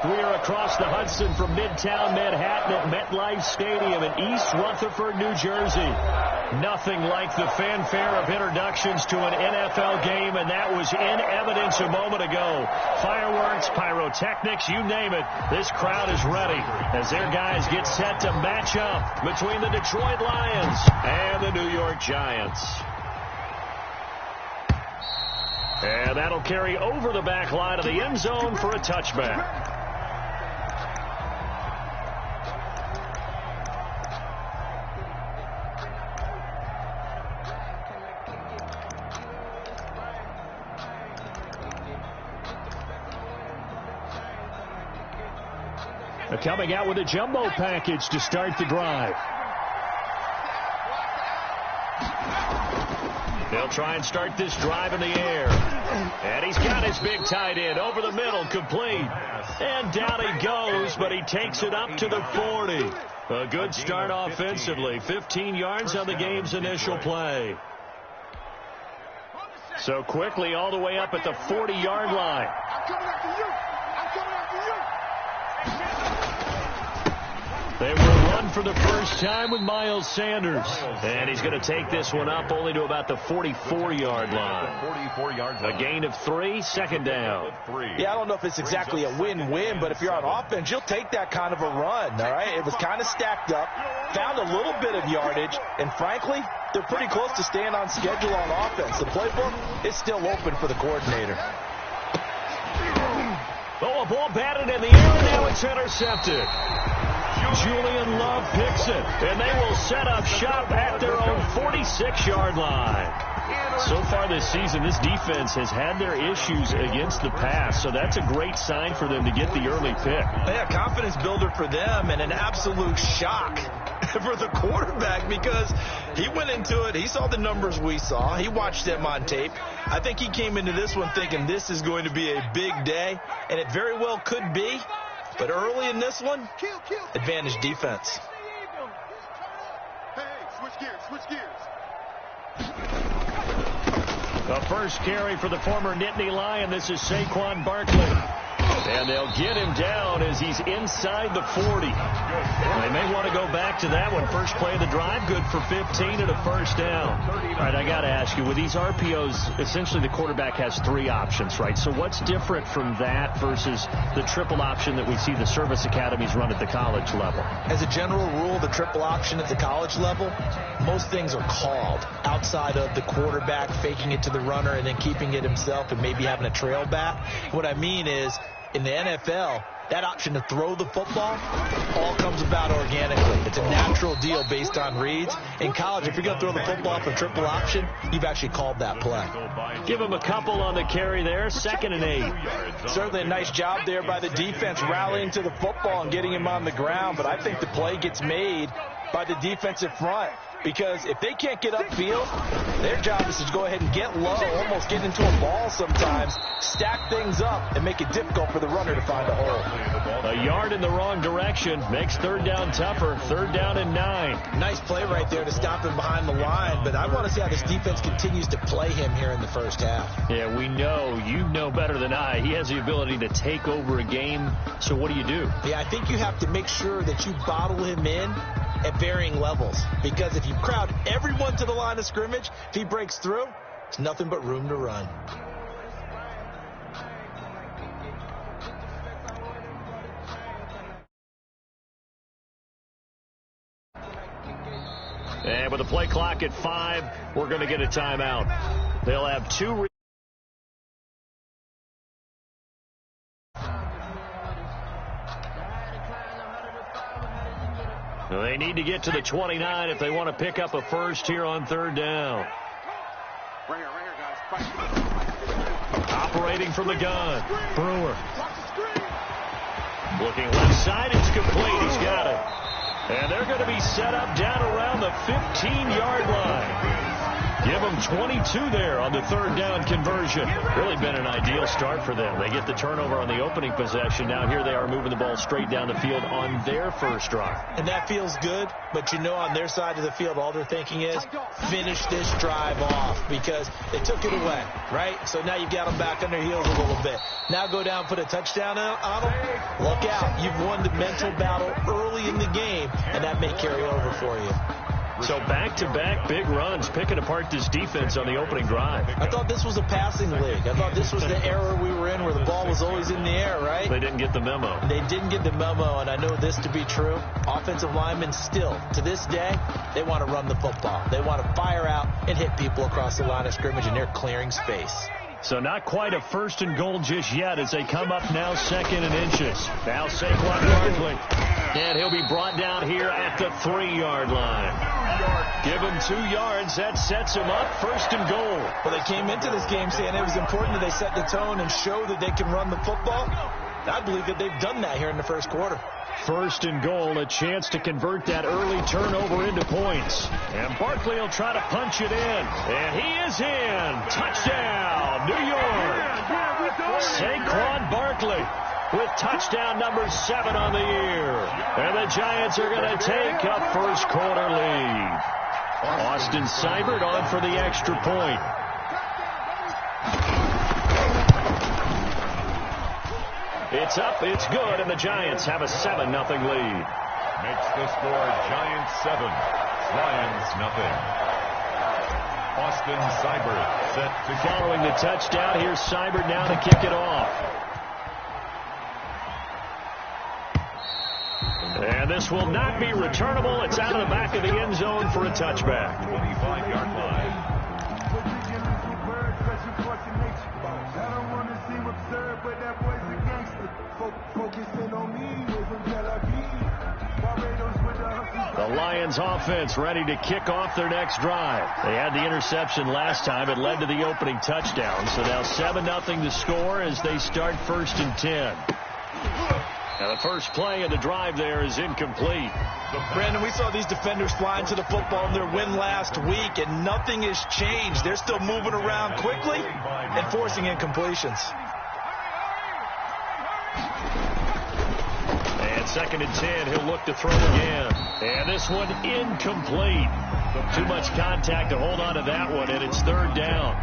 We are across the Hudson from Midtown Manhattan at MetLife Stadium in East Rutherford, New Jersey. Nothing like the fanfare of introductions to an NFL game, and that was in evidence a moment ago. Fireworks, pyrotechnics, you name it. This crowd is ready as their guys get set to match up between the Detroit Lions and the New York Giants. And that'll carry over the back line of the end zone for a touchback. Coming out with a jumbo package to start the drive. They'll try and start this drive in the air. And he's got his big tight end over the middle, complete. And down he goes, but he takes it up to the 40. A good start offensively. 15 yards on the game's initial play. So quickly all the way up at the 40-yard line. They will run for the first time with Miles Sanders. And he's going to take this one up only to about the 44-yard line. A gain of 3, second down. Yeah, I don't know if it's exactly a win-win, but if you're on offense, you'll take that kind of a run, all right? It was kind of stacked up, found a little bit of yardage, and frankly, they're pretty close to staying on schedule on offense. The playbook is still open for the coordinator. Oh, a ball batted in the air, and now it's intercepted. Julian Love picks it, and they will set up shop at their own 46-yard line. So far this season, this defense has had their issues against the pass, so that's a great sign for them to get the early pick. Yeah, confidence builder for them and an absolute shock for the quarterback because he went into it. He saw the numbers we saw. He watched them on tape. I think he came into this one thinking this is going to be a big day, and it very well could be. But early in this one, advantage defense. Hey, switch gears. The first carry for the former Nittany Lion. This is Saquon Barkley. And they'll get him down as he's inside the 40. They may want to go back to that one. First play of the drive, good for 15 and a first down. All right, I got to ask you, with these RPOs, essentially the quarterback has 3 options, right? So what's different from that versus the triple option that we see the service academies run at the college level? As a general rule, the triple option at the college level, most things are called outside of the quarterback faking it to the runner and then keeping it himself and maybe having a trail back. What I mean is, in the NFL, that option to throw the football all comes about organically. It's a natural deal based on reads. In college, if you're going to throw the football for triple option, you've actually called that play. Give him a couple on the carry there, 2nd and 8. Certainly a nice job there by the defense rallying to the football and getting him on the ground, but I think the play gets made by the defensive front. Because if they can't get upfield, their job is to go ahead and get low, almost get into a ball sometimes, stack things up, and make it difficult for the runner to find a hole. A yard in the wrong direction makes third down tougher. 3rd down and 9. Nice play right there to stop him behind the line, but I want to see how this defense continues to play him here in the first half. Yeah, we know. You know better than I. He has the ability to take over a game, so what do you do? Yeah, I think you have to make sure that you bottle him in at varying levels, because if you crowd everyone to the line of scrimmage, if he breaks through, it's nothing but room to run. And with the play clock at 5, we're going to get a timeout. They'll have 2. They need to get to the 29 if they want to pick up a first here on 3rd down. Right here, guys. Operating from the gun, Brewer. Looking left side, it's complete. He's got it. And they're going to be set up down around the 15-yard line. Give them 22 there on the third down conversion. Really been an ideal start for them. They get the turnover on the opening possession. Now here they are moving the ball straight down the field on their first drive. And that feels good, but you know on their side of the field, all they're thinking is finish this drive off because they took it away, right? So now you've got them back on their heels a little bit. Now go down, put a touchdown on them. Look out. You've won the mental battle early in the game, and that may carry over for you. So back-to-back big runs, picking apart this defense on the opening drive. I thought this was a passing league. I thought this was the era we were in where the ball was always in the air, right? They didn't get the memo. They didn't get the memo, and I know this to be true. Offensive linemen still, to this day, they want to run the football. They want to fire out and hit people across the line of scrimmage, and they're clearing space. So not quite a first and goal just yet as they come up now second and inches. Now Saquon Barkley. And he'll be brought down here at the 3-yard line. Give him 2 yards. That sets him up first and goal. Well, they came into this game saying it was important that they set the tone and show that they can run the football. I believe that they've done that here in the first quarter. First and goal, a chance to convert that early turnover into points. And Barkley will try to punch it in. And he is in. Touchdown, New York. Saquon Barkley with touchdown number 7 on the year. And the Giants are going to take a first quarter lead. Austin Seibert on for the extra point. It's up, it's good, and the Giants have a 7-0 lead. Makes the score Giants 7, Lions nothing. Austin Seibert set to following the touchdown. Here's Seibert now to kick it off. And this will not be returnable. It's out of the back of the end zone for a touchback. 25-yard line. The Lions offense ready to kick off their next drive. They had the interception last time. It led to the opening touchdown. So now 7-0 to score as they start first and 10. Now the first play of the drive there is incomplete. Brandon, we saw these defenders flying to the football in their win last week, and nothing has changed. They're still moving around quickly and forcing incompletions. And second and 10, he'll look to throw again. And this one incomplete. Too much contact to hold on to that one, and it's third down.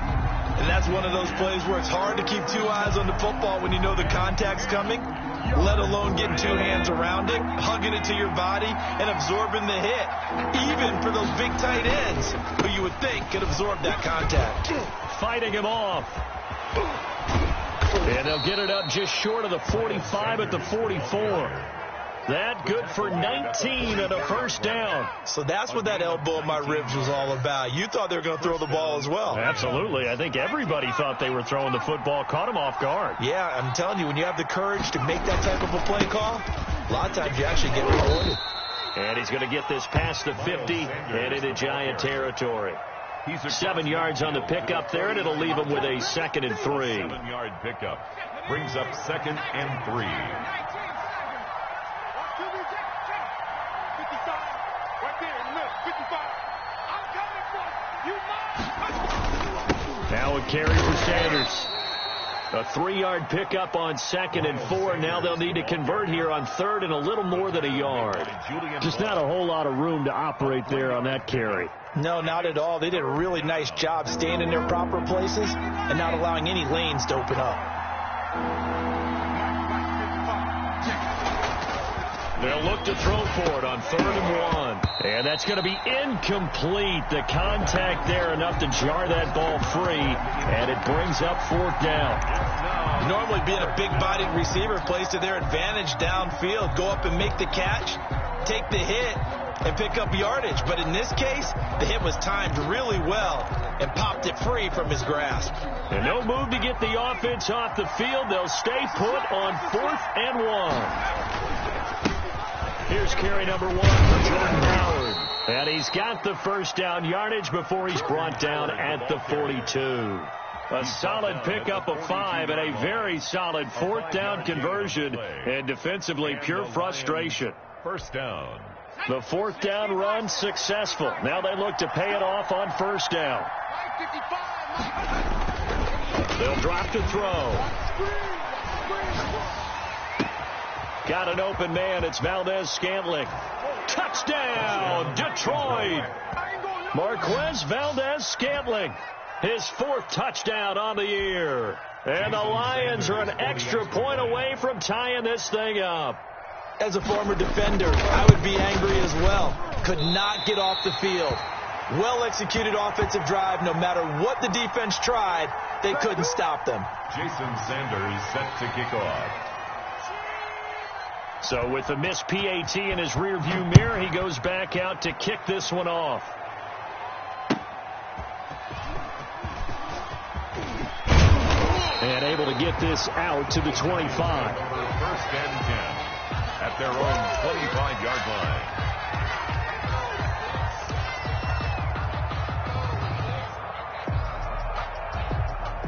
And that's one of those plays where it's hard to keep 2 eyes on the football when you know the contact's coming, let alone getting 2 hands around it, hugging it to your body, and absorbing the hit. Even for those big tight ends who you would think could absorb that contact. Fighting him off. And they'll get it up just short of the 45 at the 44. That good for 19 and a first down. So that's what that elbow in my ribs was all about. You thought they were going to throw the ball as well. Absolutely. I think everybody thought they were throwing the football, caught them off guard. Yeah, I'm telling you, when you have the courage to make that type of a play call, a lot of times you actually get rewarded. And he's going to get this past the 50 and into Giant territory. 7 yards on the pickup there, and it'll leave him with a 2nd and 3. 7-yard pickup brings up 2nd and 3. Now a carry for Sanders. A 3-yard pickup on 2nd and 4. Now they'll need to convert here on 3rd and a little more than a yard. Just not a whole lot of room to operate there on that carry. No, not at all. They did a really nice job staying in their proper places and not allowing any lanes to open up. They'll look to throw for it on 3rd and 1. And that's going to be incomplete. The contact there enough to jar that ball free. And it brings up 4th down. Normally being a big-bodied receiver plays to their advantage downfield. Go up and make the catch, take the hit, and pick up yardage. But in this case, the hit was timed really well and popped it free from his grasp. And no move to get the offense off the field. They'll stay put on 4th and 1. Here's carry number 1 for Jordan Howard. And he's got the first down yardage before he's brought down at the 42. A solid pickup of 5 and a very solid 4th down conversion. And defensively, pure frustration. First down. The 4th down run successful. Now they look to pay it off on 1st down. They'll drop to throw. Got an open man. It's Valdez-Scantling. Touchdown, Detroit. Marquez Valdez-Scantling. His 4th touchdown on the year. And the Lions are an extra point away from tying this thing up. As a former defender, I would be angry as well. Could not get off the field. Well-executed offensive drive. No matter what the defense tried, they couldn't stop them. Jason Sanders set to kick off. So with the missed PAT in his rearview mirror, he goes back out to kick this one off. And able to get this out to the 25. 1st and 10 at their own 25-yard line.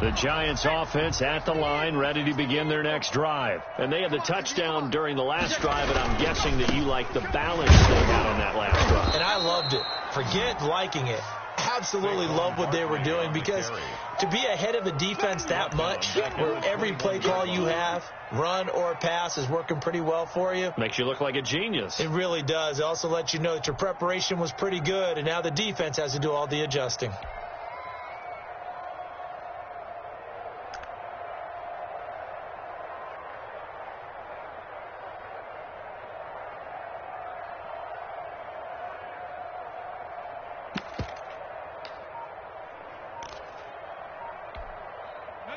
The Giants offense at the line, ready to begin their next drive. And they had the touchdown during the last drive, and I'm guessing that you like the balance they had on that last drive. And I loved it. Forget liking it. Absolutely love what they were doing, because to be ahead of the defense that much, where every play call you have, run or pass, is working pretty well for you. Makes you look like a genius. It really does. It also lets you know that your preparation was pretty good, and now the defense has to do all the adjusting.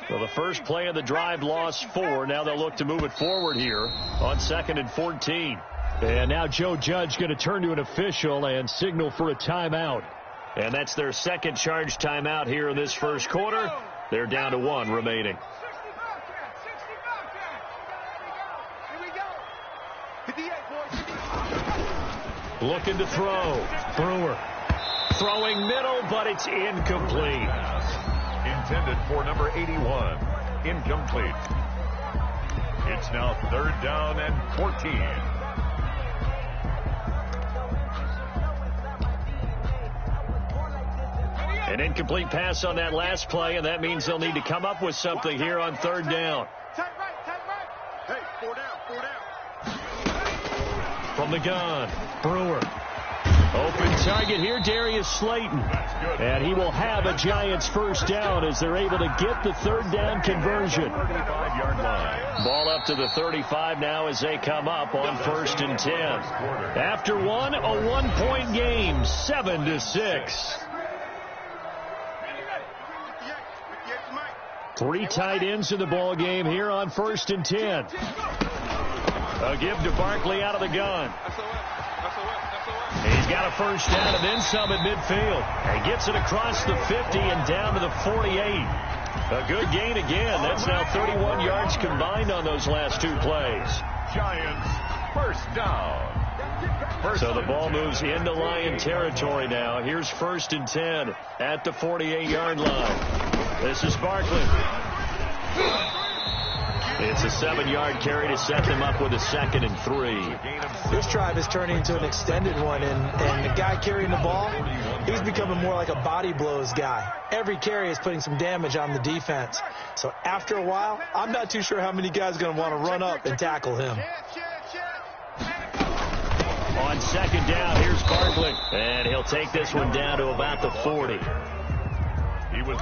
Well, the first play of the drive lost 4. Now they'll look to move it forward here on 2nd and 14. And now Joe Judge going to turn to an official and signal for a timeout. And that's their 2nd charge timeout here in this first quarter. They're down to 1 remaining. Looking to throw. Brewer throwing middle, but it's incomplete. Intended for number 81. Incomplete. It's now 3rd down and 14. An incomplete pass on that last play, and that means they'll need to come up with something here on 3rd down. Tight right. Hey, 4 down. From the gun, Brewer. Open target here, Darius Slayton. And he will have a Giants first down as they're able to get the 3rd down conversion. 35-yard line. Ball up to the 35 now as they come up on 1st and 10. After one, a 1-point game, 7-6. 3 tight ends in the ball game here on 1st and 10. A give to Barkley out of the gun. He's got a first down and then some at midfield. He gets it across the 50 and down to the 48. A good gain again. That's now 31 yards combined on those last 2 plays. Giants first down. So the ball moves into Lion territory now. Here's 1st and 10 at the 48-yard line. This is Barkley. It's a 7-yard carry to set them up with a 2nd and 3. This drive is turning into an extended one, and the guy carrying the ball, he's becoming more like a body blows guy. Every carry is putting some damage on the defense. So after a while, I'm not too sure how many guys are going to want to run up and tackle him. On 2nd down, here's Barkley. And he'll take this one down to about the 40.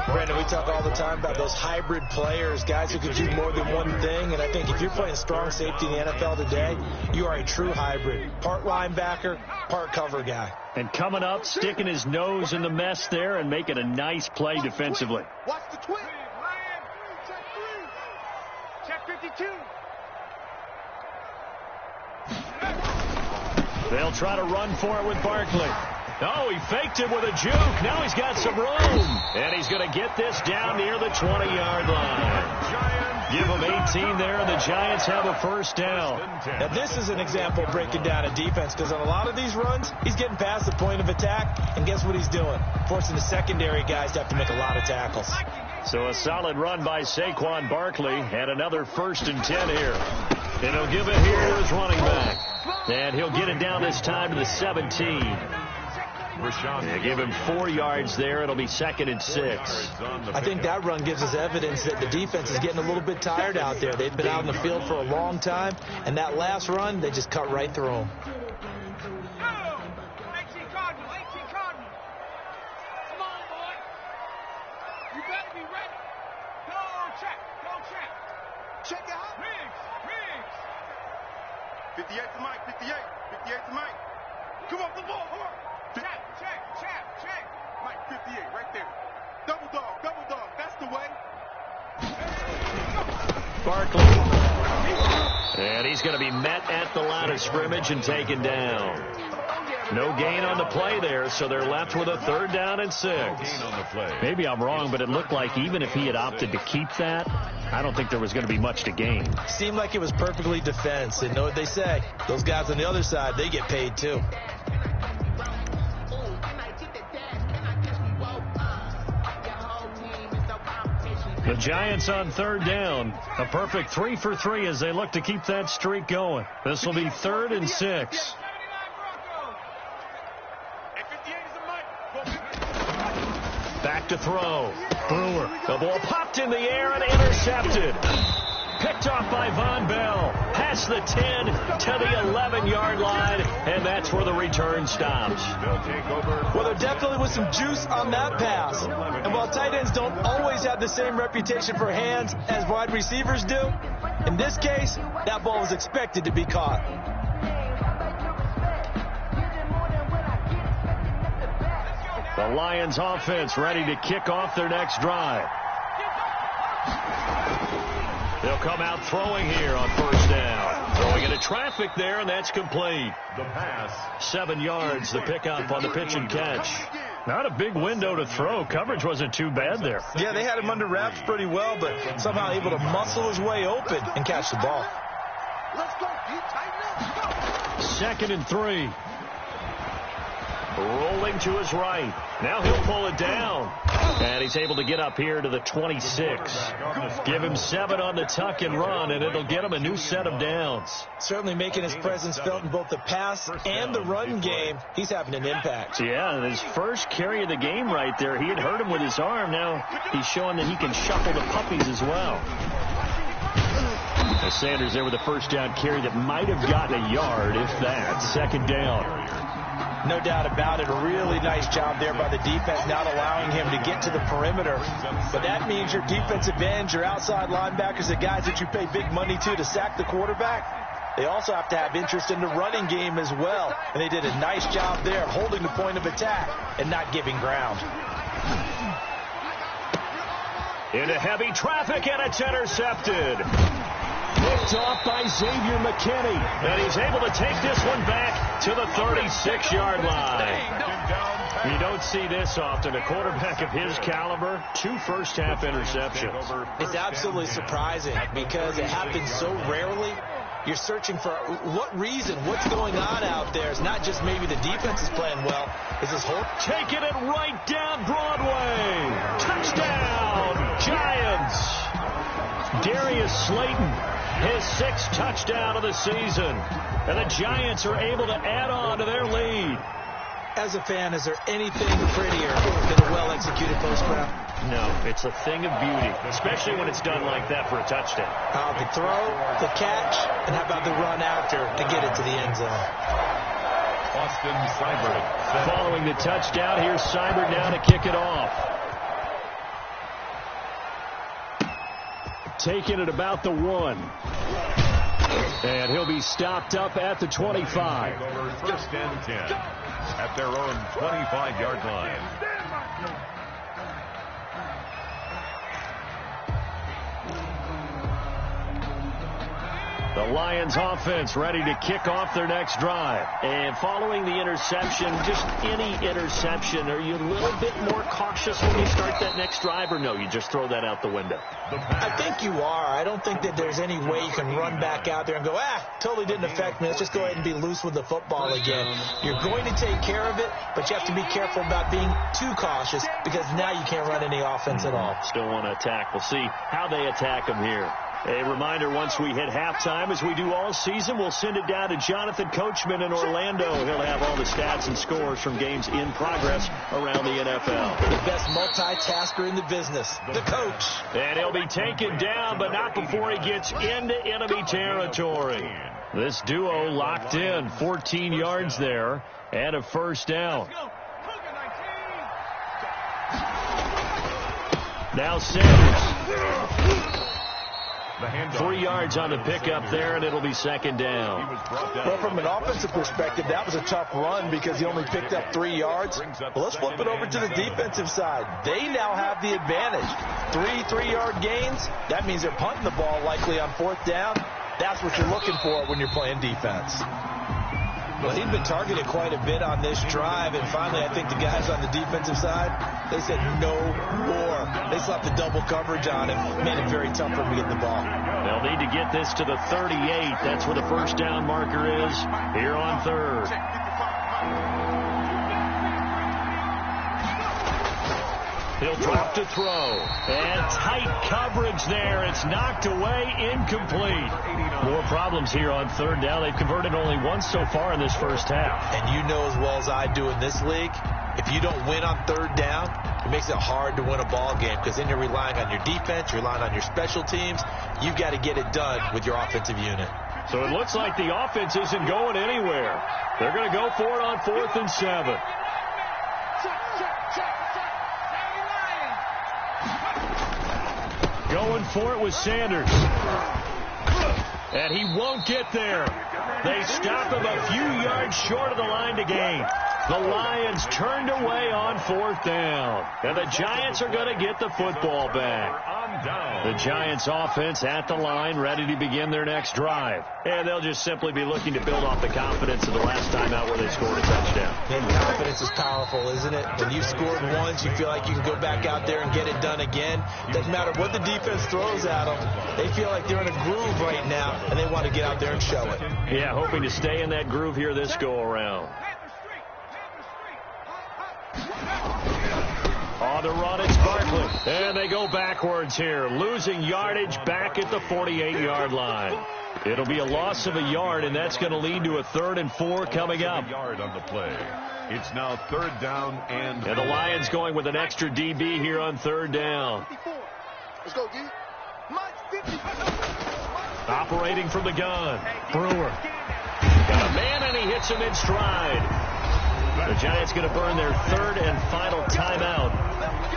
Brandon, we talk all the time about those hybrid players, guys who can do more than one thing. And I think if you're playing strong safety in the NFL today, you are a true hybrid. Part linebacker, part cover guy. And coming up, sticking his nose in the mess there and making a nice play defensively. Watch the twin. Check 52. They'll try to run for it with Barkley. Oh, he faked it with a juke. Now he's got some room. And he's going to get this down near the 20-yard line. Give him 18 there, and the Giants have a first down. Now, this is an example of breaking down a defense, because on a lot of these runs, he's getting past the point of attack, and guess what he's doing? Forcing the secondary guys to have to make a lot of tackles. So a solid run by Saquon Barkley, and another 1st and 10 here. And he'll give it here to his running back. And he'll get it down this time to the 17. They give him 4 yards there. It'll be 2nd and 6. I think that run gives us evidence that the defense is getting a little bit tired out there. They've been out in the field for a long time, and that last run, they just cut right through them. Check out. Riggs. 58 to Mike. 58 to Mike. Come on, the ball. Come on. Check. Mike, 58 right there. Double dog. That's the way. Barkley. And he's going to be met at the line of scrimmage and taken down. No gain on the play there, so they're left with a 3rd down and 6. Maybe I'm wrong, but it looked like even if he had opted to keep that, I don't think there was going to be much to gain. Seemed like it was perfectly defense. And know what they say? Those guys on the other side, they get paid too. The Giants on 3rd down. A perfect 3 for 3 as they look to keep that streak going. This will be 3rd and 6. Back to throw. Brewer. The ball popped in the air and intercepted. Picked off by Von Bell. Past the 10 to the 11-yard line, and that's where the return stops. Well, there definitely was some juice on that pass. And while tight ends don't always have the same reputation for hands as wide receivers do, in this case, that ball was expected to be caught. The Lions offense ready to kick off their next drive. They'll come out throwing here on 1st down. Throwing into traffic there, and that's complete. The pass. 7 yards, the pickup on the pitch and catch. Not a big window to throw. Coverage wasn't too bad there. Yeah, they had him under wraps pretty well, but somehow able to muscle his way open and catch the ball. Let's go. You tighten up. 2nd and 3. Rolling to his right. Now he'll pull it down. And he's able to get up here to the 26. Give him 7 on the tuck and run, and it'll get him a new set of downs. Certainly making his presence felt in both the pass and the run game. He's having an impact. Yeah, his first carry of the game right there. He had hurt him with his arm. Now he's showing that he can shuffle the puppies as well. As Sanders there with a 1st down carry that might have gotten a yard, if that. 2nd down. No doubt about it. A really nice job there by the defense, not allowing him to get to the perimeter. But that means your defensive ends, your outside linebackers, the guys that you pay big money to sack the quarterback, they also have to have interest in the running game as well. And they did a nice job there holding the point of attack and not giving ground. Into heavy traffic, and it's intercepted. Picked off by Xavier McKinney. And he's able to take this one back to the 36-yard line. You don't see this often. A quarterback of his caliber, 2 first-half interceptions. It's absolutely surprising because it happens so rarely. You're searching for what reason, what's going on out there. It's not just maybe the defense is playing well. It's this whole... Taking it right down Broadway. Touchdown, Giants. Darius Slayton, his 6th touchdown of the season. And the Giants are able to add on to their lead. As a fan, is there anything prettier than a well-executed post-route? No, it's a thing of beauty, especially when it's done like that for a touchdown. The throw, the catch, and how about the run after to get it to the end zone? Austin Seibert. Following the touchdown, here's Seibert now to kick it off. Taking it about the 1. And he'll be stopped up at the 25. 1st and 10 at their own 25-yard line. The Lions offense ready to kick off their next drive. And following the interception, just any interception, are you a little bit more cautious when you start that next drive, or no, you just throw that out the window? I think you are. I don't think that there's any way you can run back out there and go, totally didn't affect me. Let's just go ahead and be loose with the football again. You're going to take care of it, but you have to be careful about being too cautious because now you can't run any offense at all. Still want to attack. We'll see how they attack them here. A reminder, once we hit halftime, as we do all season, we'll send it down to Jonathan Coachman in Orlando. He'll have all the stats and scores from games in progress around the NFL. The best multitasker in the business, the coach. And he'll be taken down, but not before he gets into enemy territory. This duo locked in, 14 yards there, and a first down. Now Sanders. 3 yards on the pickup there, and it'll be second down. Well, from an offensive perspective, that was a tough run because he only picked up 3 yards. Well, let's flip it over to the defensive side. They now have the advantage. 3-3-yard gains. That means they're punting the ball likely on fourth down. That's what you're looking for when you're playing defense. Well, he'd been targeted quite a bit on this drive, and finally I think the guys on the defensive side, they said no more. They slapped the double coverage on him, made it very tough for him to get the ball. They'll need to get this to the 38. That's where the first down marker is here on third. He'll drop to throw. And tight coverage there. It's knocked away, incomplete. More problems here on third down. They've converted only once so far in this first half. And you know as well as I do in this league, if you don't win on third down, it makes it hard to win a ball game because then you're relying on your defense, you're relying on your special teams. You've got to get it done with your offensive unit. So it looks like the offense isn't going anywhere. They're going to go for it on 4th and 7. Going for it with Sanders. And he won't get there. They stop him a few yards short of the line to gain. The Lions turned away on 4th down. And the Giants are going to get the football back. The Giants offense at the line, ready to begin their next drive. And they'll just simply be looking to build off the confidence of the last time out where they scored a touchdown. And confidence is powerful, isn't it? When you've scored once, you feel like you can go back out there and get it done again. Doesn't matter what the defense throws at them. They feel like they're in a groove right now, and they want to get out there and show it. Yeah, hoping to stay in that groove here this go-around. On the run, it's Barkley. And they go backwards here, losing yardage back at the 48-yard line. It'll be a loss of a yard, and that's going to lead to a 3rd and 4 coming up. Yard on the play. It's now 3rd down and the Lions going with an extra DB here on 3rd down. Let's go, D. Operating from the gun, Brewer. Got a man, and he hits him in stride. The Giants going to burn their 3rd and final timeout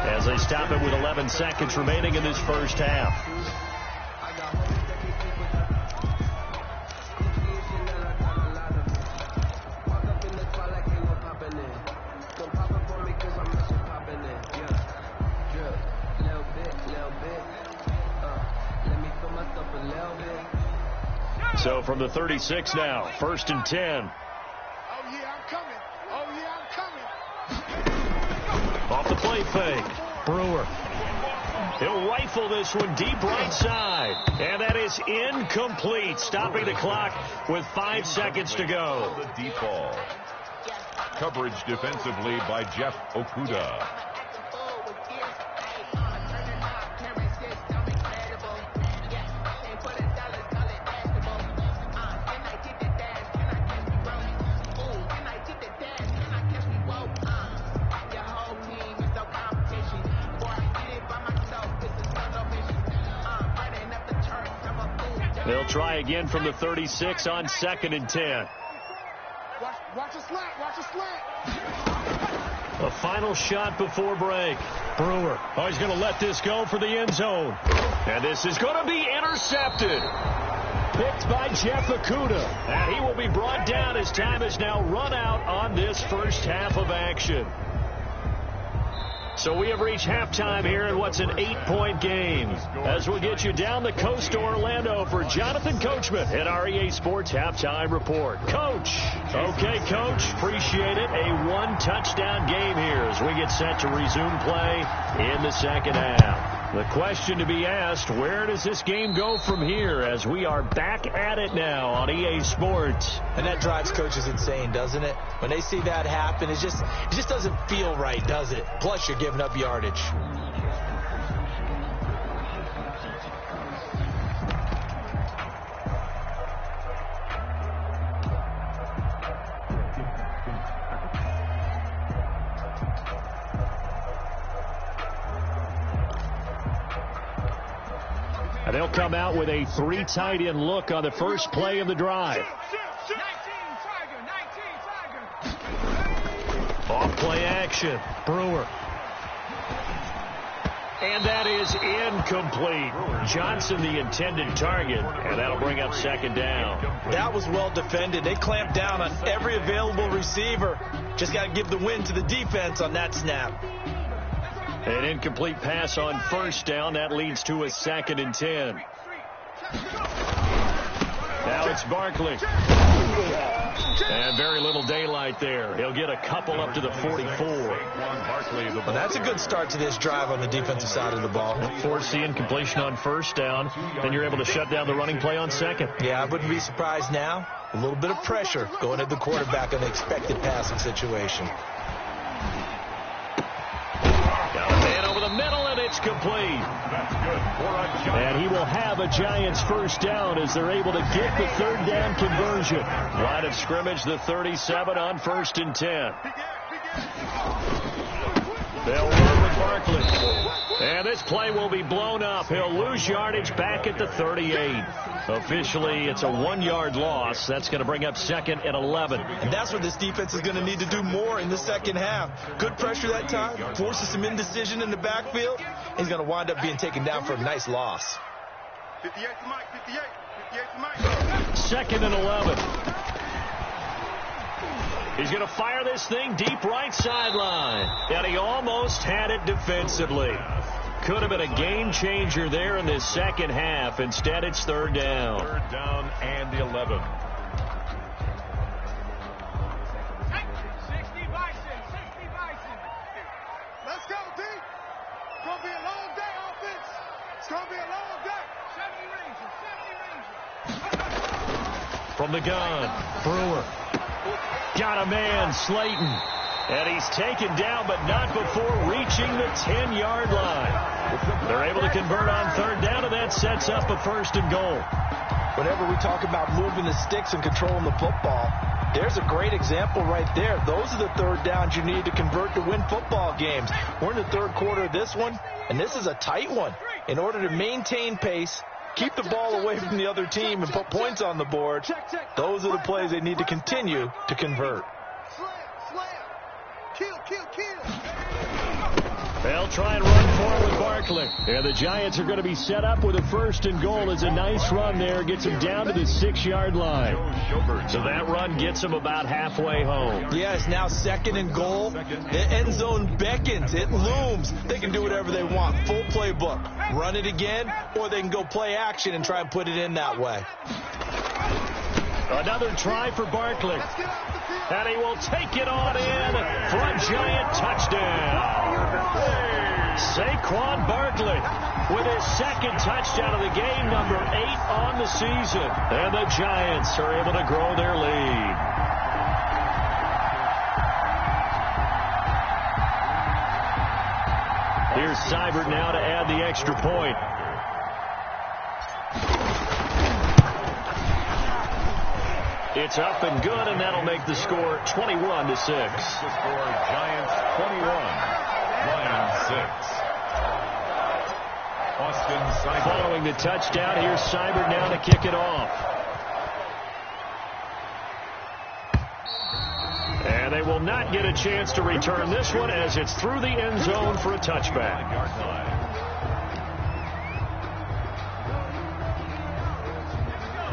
as they stop it with 11 seconds remaining in this first half. So from the 36 now, 1st and 10. Off the play fake. Brewer. He'll rifle this one deep right side. And that is incomplete. Stopping the clock with 5 seconds to go. The deep ball. Coverage defensively by Jeff Okuda. They'll try again from the 36 on 2nd and 10. Watch a slant. Watch a slant. A final shot before break. Brewer. Oh, he's going to let this go for the end zone. And this is going to be intercepted. Picked by Jeff Okuda. And he will be brought down as time is now run out on this first half of action. So we have reached halftime here in what's an 8-point game. As we'll get you down the coast to Orlando for Jonathan Coachman at our EA Sports Halftime Report. Coach. Okay, Coach. Appreciate it. A 1-touchdown game here as we get set to resume play in the second half. The question to be asked, where does this game go from here as we are back at it now on EA Sports? And that drives coaches insane, doesn't it? When they see that happen, it just doesn't feel right, does it? Plus, you're giving up yardage. And they'll come out with a 3 tight end look on the first play of the drive. 19 Tiger. Off play action. Brewer. And that is incomplete. Johnson, the intended target, and that'll bring up second down. That was well defended. They clamped down on every available receiver. Just got to give the win to the defense on that snap. An incomplete pass on first down. That leads to a 2nd and 10. Now it's Barkley. And very little daylight there. He'll get a couple up to the 44. Well, that's a good start to this drive on the defensive side of the ball. Force the incompletion on first down. Then you're able to shut down the running play on second. Yeah, I wouldn't be surprised now. A little bit of pressure going at the quarterback in the expected passing situation. Got a man over the middle, and it's complete. That's good. And he will have a Giants first down as they're able to get the 3rd down conversion. Line of scrimmage, the 37 on 1st and 10. They'll run with Barkley. And this play will be blown up. He'll lose yardage back at the 38. Officially, it's a 1-yard loss. That's going to bring up 2nd and 11. And that's what this defense is going to need to do more in the second half. Good pressure that time, forces some indecision in the backfield. He's going to wind up being taken down for a nice loss. 58 to Mike, 58 to Mike. 2nd and 11. He's going to fire this thing deep right sideline. And he almost had it defensively. Could have been a game changer there in this second half. Instead, it's 3rd down. 3rd down and 11. 60 Bison. Let's go, D. It's going to be a long day, offense. It's going to be a long day. 70 Rangers. From the gun, Brewer. Got a man, Slayton. And he's taken down, but not before reaching the 10-yard line. They're able to convert on 3rd down, and that sets up a 1st and goal. Whenever we talk about moving the sticks and controlling the football, there's a great example right there. Those are the 3rd downs you need to convert to win football games. We're in the 3rd quarter of this one, and this is a tight one. In order to maintain pace, keep the ball away from the other team, and put points on the board, those are the plays they need to continue to convert. They'll try and run for it with Barkley. And the Giants are going to be set up with a 1st and goal. As a nice run there gets them down to the 6-yard line. So that run gets them about halfway home. Yeah, it's now 2nd and goal. The end zone beckons. It looms. They can do whatever they want. Full playbook. Run it again, or they can go play action and try and put it in that way. Another try for Barkley. And he will take it on in for a Giant touchdown. Saquon Barkley with his 2nd touchdown of the game, number 8 on the season. And the Giants are able to grow their lead. Here's Seibert now to add the extra point. It's up and good, and that'll make the score 21-6. The score, Giants 21, Lions 6. Austin Seibert. Following the touchdown, here's Seibert now to kick it off. And they will not get a chance to return this one as it's through the end zone for a touchback.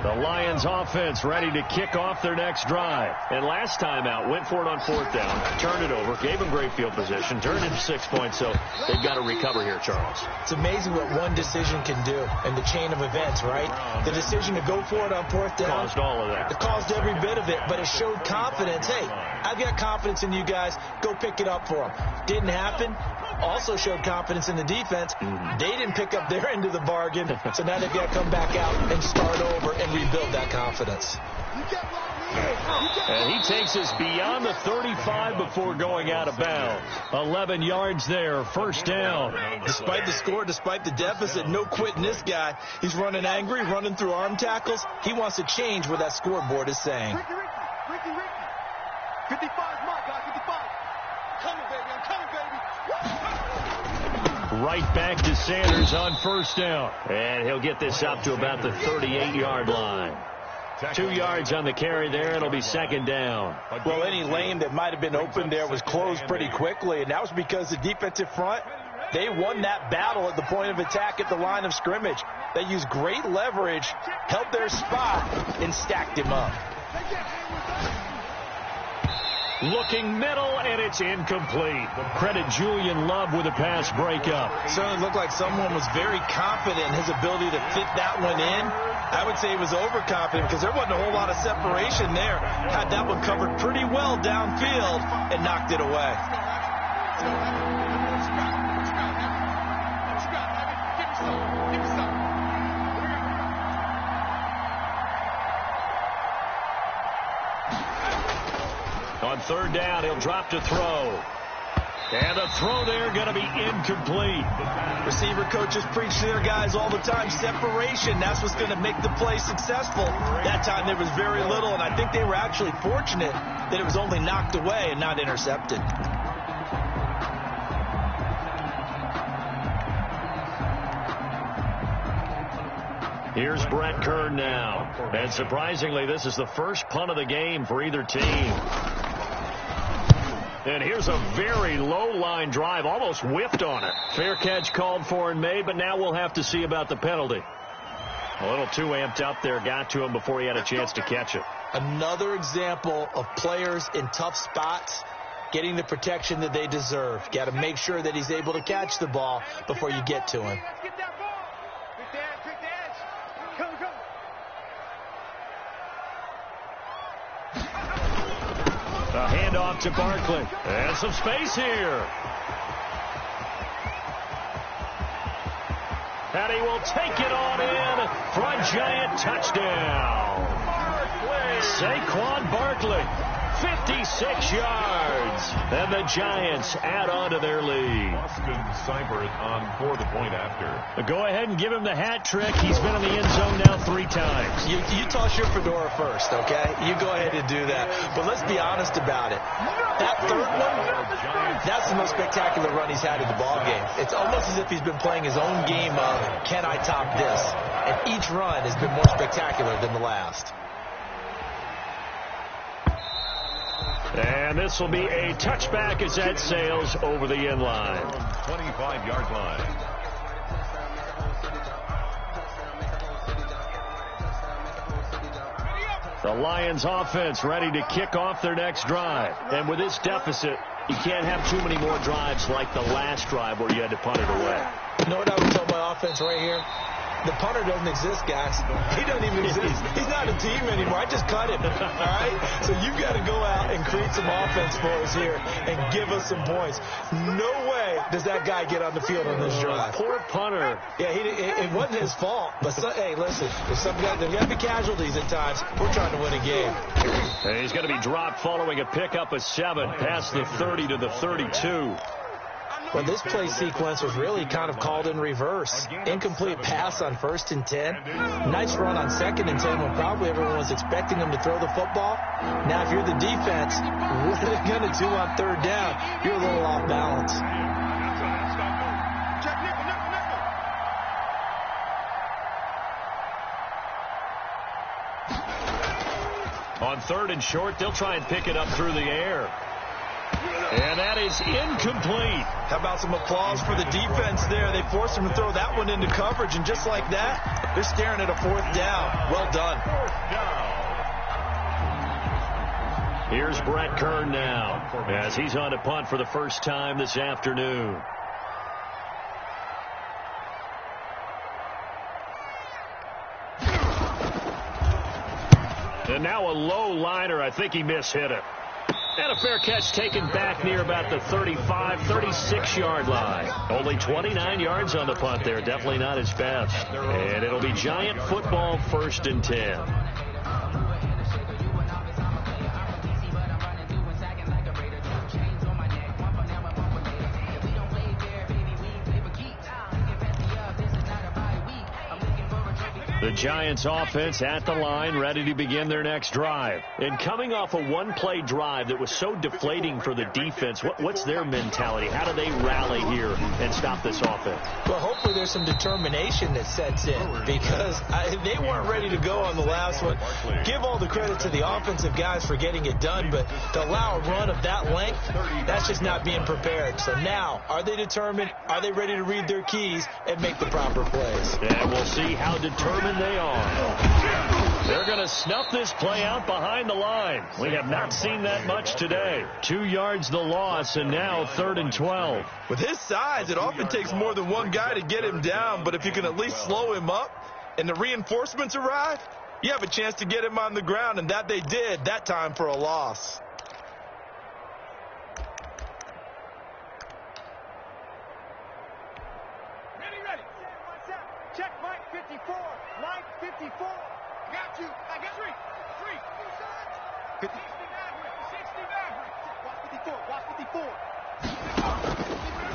The Lions offense ready to kick off their next drive. And last time out, went for it on 4th down, turned it over, gave them great field position, turned it to 6 points, so they've got to recover here, Charles. It's amazing what one decision can do in the chain of events, right? The decision to go for it on 4th down. Caused all of that. It caused every bit of it, but it showed confidence. Hey, I've got confidence in you guys. Go pick it up for them. Didn't happen. Also showed confidence in the defense. They didn't pick up their end of the bargain, so now they've got to come back out and start over and rebuild that confidence. And he takes us beyond the 35 before going out of bounds. 11 yards there, 1st down. Despite the score, despite the deficit, no quitting this guy. He's running angry, running through arm tackles. He wants to change what that scoreboard is saying. Ricky. 55 Mike, guys, 55. Coming, baby, I'm coming, baby. Right back to Sanders on first down. And he'll get this up to about the 38-yard line. 2 yards on the carry there. It'll be second down. Well, any lane that might have been open there was closed pretty quickly, and that was because the defensive front, they won that battle at the point of attack at the line of scrimmage. They used great leverage, held their spot, and stacked him up. Looking middle, and it's incomplete. Credit Julian Love with a pass breakup. Certainly looked like someone was very confident in his ability to fit that one in. I would say he was overconfident because there wasn't a whole lot of separation there. Had that one covered pretty well downfield and knocked it away. On third down, he'll drop to throw. And the throw there going to be incomplete. Receiver coaches preach to their guys all the time. Separation, that's what's going to make the play successful. That time there was very little, and I think they were actually fortunate that it was only knocked away and not intercepted. Here's Brett Kern now. And surprisingly, this is the first punt of the game for either team. And here's a very low-line drive, almost whiffed on it. Fair catch called for and made, but now we'll have to see about the penalty. A little too amped up there, got to him before he had a chance to catch it. Another example of players in tough spots getting the protection that they deserve. Got to make sure that he's able to catch the ball before you get to him. A handoff to Barkley. And some space here. And he will take it on in for a giant touchdown. Saquon Barkley, 56 yards. And the Giants add on to their lead. Austin Seibert on for the point after. Go ahead and give him the hat trick. He's been in the end zone now 3 times. You toss your fedora first, okay? You go ahead and do that. But let's be honest about it. That third one, that's the most spectacular run he's had in the ballgame. It's almost as if he's been playing his own game of, can I top this? And each run has been more spectacular than the last. And this will be a touchback as that sails over the end line. 25-yard line. The Lions offense ready to kick off their next drive. And with this deficit, you can't have too many more drives like the last drive where you had to punt it away. You know what I would tell my offense right here? The punter doesn't exist, guys. He doesn't even exist. He's not a team anymore. I just cut him. All right? So you've got to go out and create some offense for us here and give us some points. No way does that guy get on the field on this drive. Poor punter. Yeah, it wasn't his fault. But, hey, listen, there's got to be casualties at times. We're trying to win a game. And he's going to be dropped following a pickup of 7 past the 30 to the 32. Well, this play sequence was really kind of called in reverse. Incomplete pass on 1st and 10. Nice run on 2nd and 10 when probably everyone was expecting him to throw the football. Now, if you're the defense, what are they going to do on 3rd down? You're a little off balance. On 3rd and short, they'll try and pick it up through the air. And that is incomplete. How about some applause for the defense there? They forced him to throw that one into coverage, and just like that, they're staring at a 4th down. Well done. Here's Brett Kern now as he's on to punt for the first time this afternoon. And now a low liner. I think he mishit it. And a fair catch taken back near about the 35, 36-yard line. Only 29 yards on the punt there. Definitely not his best. And it'll be Giant football 1st and 10. The Giants offense at the line, ready to begin their next drive. And coming off a one-play drive that was so deflating for the defense, what's their mentality? How do they rally here and stop this offense? Well, hopefully there's some determination that sets in, because they weren't ready to go on the last one. Give all the credit to the offensive guys for getting it done, but to allow a run of that length, that's just not being prepared. So now, are they determined? Are they ready to read their keys and make the proper plays? And we'll see how determined they are. They're going to snuff this play out behind the line. We have not seen that much today. 2 yards the loss, and now 3rd and 12. With his size, it often takes more than one guy to get him down, but if you can at least slow him up and the reinforcements arrive, you have a chance to get him on the ground, and that they did, that time for a loss. Ready. Check Mike 54. Mike 54. Got you. I got three. 60 Maverick. Watch 54.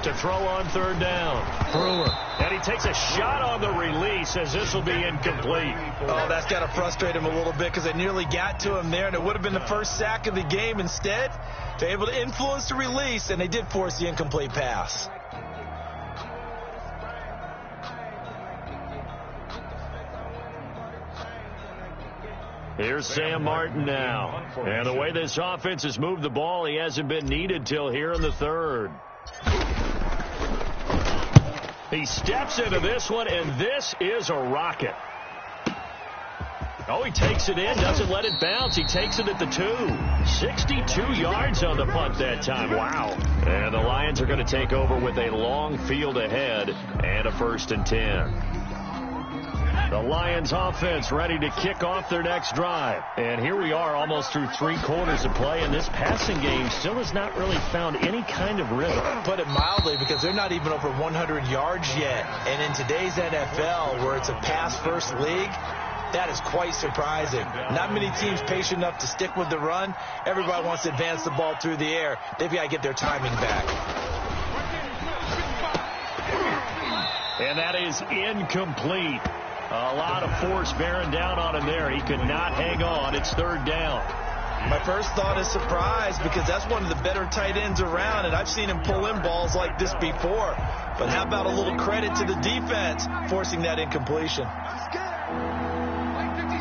To throw on 3rd down. Brewer. And he takes a shot on the release as this will be incomplete. Oh, that's got to frustrate him a little bit, because they nearly got to him there, and it would have been the first sack of the game. Instead, they're able to influence the release, and they did force the incomplete pass. Here's Sam Martin now. And the way this offense has moved the ball, he hasn't been needed till here in the 3rd. He steps into this one, and this is a rocket. Oh, he takes it in, doesn't let it bounce. He takes it at the 2. 62 yards on the punt that time. Wow. And the Lions are going to take over with a long field ahead and a 1st and 10. The Lions offense ready to kick off their next drive. And here we are almost through 3 quarters of play, and this passing game still has not really found any kind of rhythm. Put it mildly, because they're not even over 100 yards yet. And in today's NFL, where it's a pass-first league, that is quite surprising. Not many teams patient enough to stick with the run. Everybody wants to advance the ball through the air. They've got to get their timing back. And that is incomplete. A lot of force bearing down on him there. He could not hang on. It's 3rd down. My first thought is surprise, because that's one of the better tight ends around, and I've seen him pull in balls like this before. But how about a little credit to the defense forcing that incompletion? Mike 56.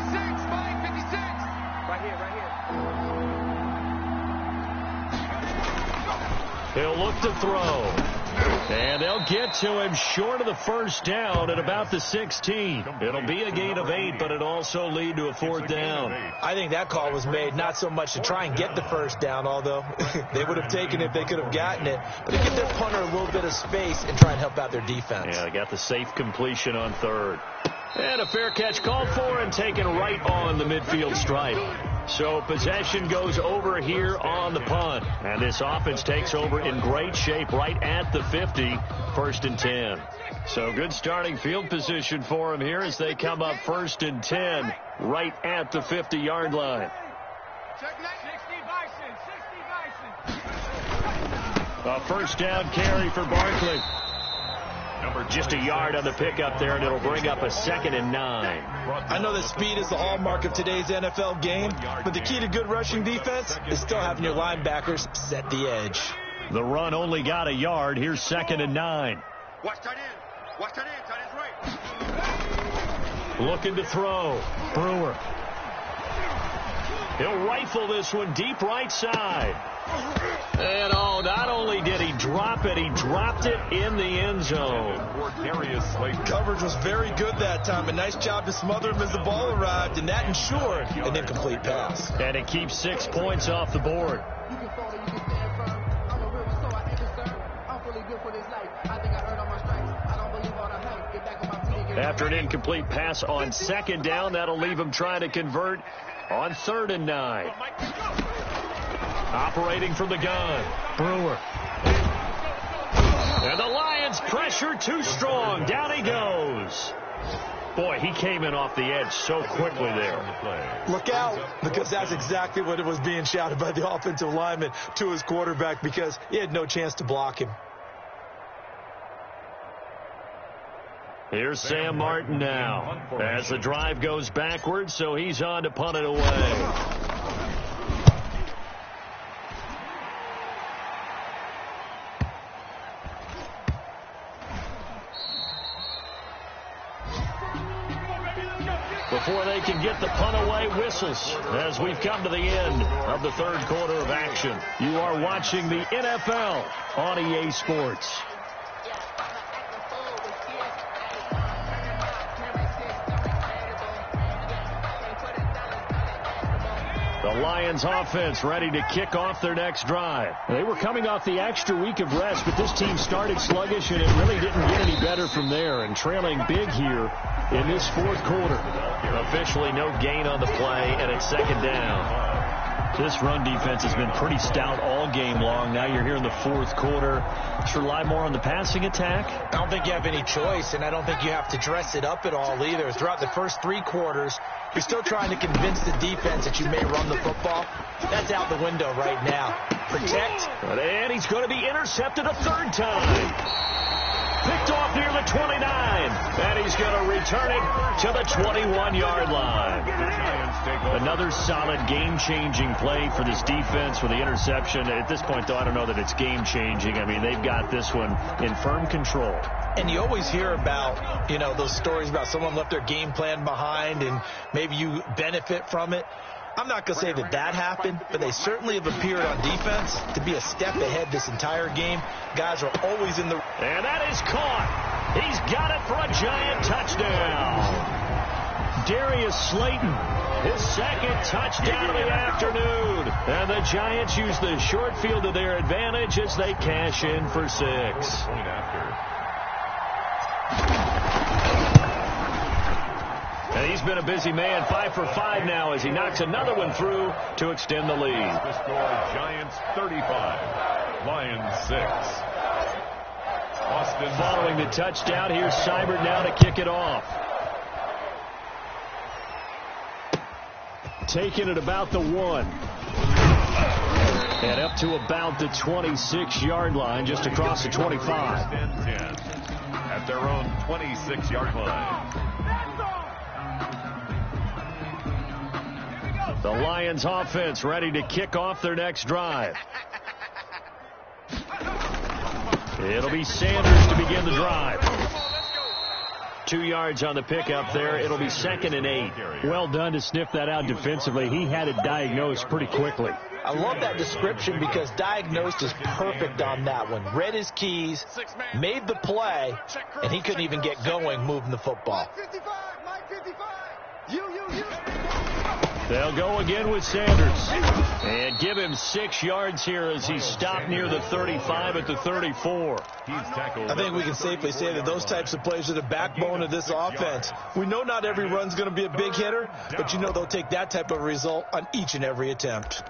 Right here. He'll look to throw. And they'll get to him short of the 1st down at about the 16. It'll be a gain of 8, but it also lead to a 4th down. I think that call was made not so much to try and get the 1st down, although they would have taken it if they could have gotten it, but to give their punter a little bit of space and try and help out their defense. Yeah, they got the safe completion on 3rd. And a fair catch called for and taken right on the midfield stripe. So possession goes over here on the punt. And this offense takes over in great shape right at the 50, 1st and 10. So good starting field position for them here as they come up 1st and 10 right at the 50-yard line. A 1st down carry for Barkley. Just a yard on the pickup there, and it'll bring up a 2nd and 9. I know that speed is the hallmark of today's NFL game, but the key to good rushing defense is still having your linebackers set the edge. The run only got a yard. Here's 2nd and 9. Watch tight end. Tight end's right. Looking to throw. Brewer. He'll rifle this one deep right side. And not only did he drop it, he dropped it in the end zone. Coverage was very good that time. A nice job to smother him as the ball arrived, and that ensured an incomplete pass. And it keeps 6 points off the board. After an incomplete pass on 2nd down, that'll leave him trying to convert on 3rd and 9. Operating from the gun, Brewer. And the Lions pressure too strong. Down he goes. Boy, he came in off the edge so quickly there. Look out, because that's exactly what it was being shouted by the offensive lineman to his quarterback, because he had no chance to block him. Here's Sam Martin now as the drive goes backwards, so he's on to punt it away. Before they can get the punt away, whistles as we've come to the end of the third quarter of action. You are watching the NFL on EA Sports. The Lions offense ready to kick off their next drive. They were coming off the extra week of rest, but this team started sluggish, and it really didn't get any better from there, and trailing big here in this fourth quarter. Officially no gain on the play, and it's second down. This run defense has been pretty stout all game long. Now you're here in the fourth quarter. Should rely more on the passing attack? I don't think you have any choice, and I don't think you have to dress it up at all either. Throughout the first three quarters, you're still trying to convince the defense that you may run the football. That's out the window right now. Protect. And he's going to be intercepted a third time. Picked off near the 29. And he's going to return it to the 21-yard line. Another solid game-changing play for this defense with the interception. At this point, though, I don't know that it's game-changing. I mean, they've got this one in firm control. And you always hear about, those stories about someone left their game plan behind and maybe you benefit from it. I'm not going to say that happened, but they certainly have appeared on defense to be a step ahead this entire game. Guys are always in the... And that is caught. He's got it for a giant touchdown. Darius Slayton, his second touchdown of the afternoon. And the Giants use the short field to their advantage as they cash in for 6. And he's been a busy man, 5 for 5 now as he knocks another one through to extend the lead. The score, Giants 35, Lions 6. Austin following the touchdown, here's Seibert now to kick it off. Taking it about the 1. And up to about the 26-yard line, just across the 25. 10-10 at their own 26-yard line. The Lions offense ready to kick off their next drive. It'll be Sanders to begin the drive. 2 yards on the pickup there. It'll be 2nd and 8. Well done to sniff that out defensively. He had it diagnosed pretty quickly. I love that description because diagnosed is perfect on that one. Read his keys, made the play, and he couldn't even get going moving the football. They'll go again with Sanders. And give him 6 yards here as he's stopped near the 35 at the 34. I think we can safely say that those types of plays are the backbone of this offense. We know not every run's going to be a big hitter, but they'll take that type of result on each and every attempt.